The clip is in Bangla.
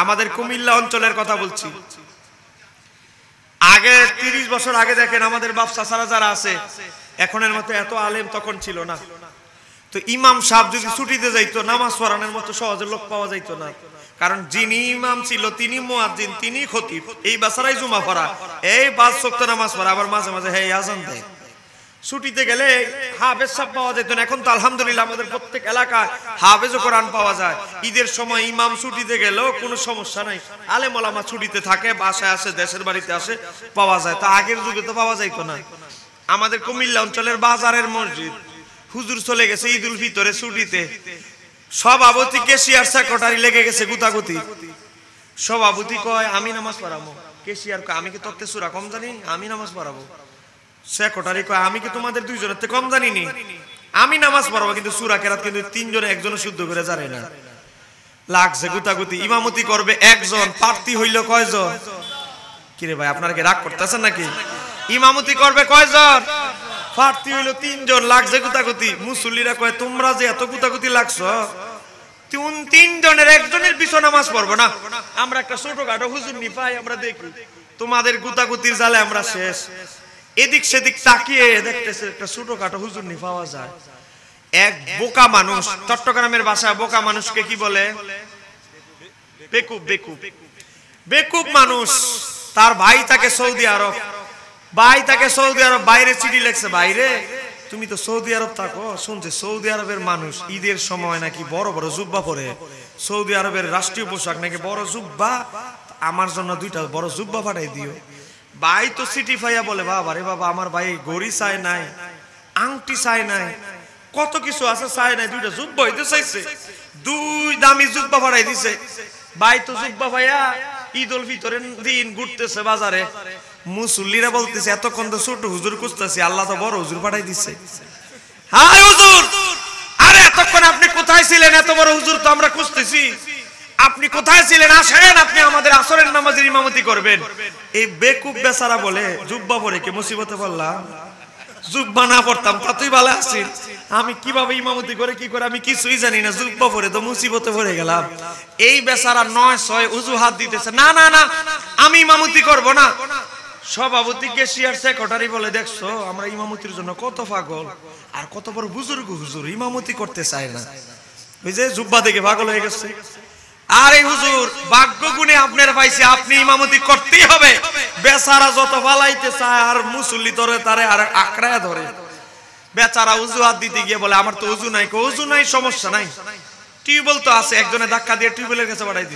আমাদের কুমিল্লা অঞ্চলের কথা বলছি। আগে 30 বছর আগে দেখেন আমাদের বাপ চাচারা যারা আছে এখনের মতো এত আলেম তখন ছিল না। তো ইমাম সাহেব যদি ছুটিতে যাইতো নামাজ পড়ানোর মতো সহজে লোক পাওয়া যাইতো না, কারণ যিনি ইমাম ছিল তিনি মুয়াজ্জিন, তিনি খতিব, এই বাসারাই জুমা পড়া, এই 5 ওয়াক্ত নামাজ পড়া, আবার মাঝে মাঝে হে আজান দেয়। ছুটিতে গেলে হাফেজ সাহেব পাওয়া যেত না। এখন তো আলহামদুলিল্লাহ আমাদের প্রত্যেক এলাকায় হাফেজ কোরআন পাওয়া যায়। ঈদের সময় ইমাম ছুটিতে গেলেও কোনো সমস্যা নাই, আলেম ওলামা ছুটিতে থাকে, বাসায় আসে, দেশের বাড়িতে আসে, পাওয়া যায়। তা আগের যুগে তো পাওয়া যাইতো না। আমাদের কুমিল্লা অঞ্চলের বাজারের মসজিদ হুজুর চলে গেছে ঈদুল ফিতরে ছুটিতে, সভাপতি কেশিয়ার সেক্রেটারি লেগে গেছে গুতাগুতি। সভাপতি কয় আমি নামাজ পড়াবো, কেশিয়ার কয় আমি কি তত্ত্বে সূরা কম জানি, আমি নামাজ পড়াবো। সেক্রেটারি কয় আমি কি তোমাদের দুইজনের থেকে কম জানিনি, আমি নামাজ পড়াবো, কিন্তু সূরা কেরাত কিন্তু 3 জনে একজনও শুদ্ধ করে জানে না। লাগছে গুতাগুতি। ইমামতি করবে একজন, প্রার্থী হইল কয়জন? কিরে ভাই আপনারা কি রাগ করতেছেন নাকি? ইমামতি করবে কয়জন? প্রার্থী হইল 3 জন, লাগছে গুতাগুতি। মুসল্লিরা কয় তোমরা যে এত গুতাগুতি লাগছো, 3 জনের একজনের পিছনে নামাজ পড়বো না, আমরা একটা ছোটখাটো হুজুর নি পাই, আমরা দেখি তোমাদের গুতাগুতির জালে আমরা শেষ। এদিক সেদিক তাকিয়ে দেখতেছে একটা ছোটখাটো হুজুর নি পাওয়া যায়। এক বোকা মানুষ, চট্টগ্রামের ভাষায় বোকা মানুষকে কি বলে? বেকুব। বেকুব বেকুব মানুষ। তার ভাই তাকে সৌদি আরব, বাইরে চিঠি লেখছে, বাইরে তুমি তো সৌদি আরব থাকো, শুনছে সৌদি আরবের মানুষ ঈদের সময় নাকি বড় বড় জুব্বা পরে, সৌদি আরবের রাষ্ট্রীয় পোশাক নাকি বড় জুব্বা, আমার জন্য 2টা বড় জুব্বা পাঠাই দিও। ভাই তো চিঠি পাইয়া বলে বাবা রে বাবা, আমার ভাই ঘড়ি চায় নাই, আংটি চায় নাই, কত কিছু আছে চায় নাই, 2টা জুব্বা হইতে চাইছে, 2 দামি জুব্বা পাঠাই দিছে। ভাই তো জুব্বা ভাইয়া ঈদুল ফিতরের দিন ঘুরতেছে বাজারে, মুসল্লিরা বলতেছে এতক্ষণ তো ছোট হুজুর খুঁজতেছি, আল্লাহ তো বড় হুজুর পাঠাই দিছে। হায় হুজুর, আরে এতক্ষণ আপনি কোথায় ছিলেন? এত বড় হুজুর তো আমরা খুঁজতেছি, আপনি কোথায় ছিলেন? আসেন, আপনি আমাদের আসরের নামাজের ইমামতি করবেন। এই বেকুব বেচারা বলে জুব্বা পরে কি মুসিবতে পড়লাম, জুব্বা না পড়তাম তাতেই ভালো আছি, আমি কিভাবে ইমামতি করে কি করে আমি কিছুই জানি না, জুব্বা পরে তো মুসিবতে পড়ে গেলাম। এই বেচারা 9-6 অজুহাত দিতেছে, না না না আমি ইমামতি করব না। সভাপতি কেশিয়ার সেক্রেটারি বলে দেখছো আমরা ইমামতির জন্য কত পাগল, আর কত বড় বুজুর্গ হুজুর ইমামতি করতে চায় না, ওই যে জুব্বা দেখে পাগল হয়ে গেছে। আরে হুজুর ভাগ্য গুণে আপনার পাইছে, আপনি ইমামতি করতেই হবে। বেচারা যত ফালাইতে চায় আর মুসল্লি ধরে তারে আর আঁকড়ায় ধরে। বেচারা অজুহাত দিতে গিয়ে বলে আমার তো অজু নাই। অজু নাই সমস্যা নাই, টিউবওয়েল তো আছে, একজনে ধাক্কা দিয়ে টিউবওয়েলের কাছে পাঠাই দিচ্ছে।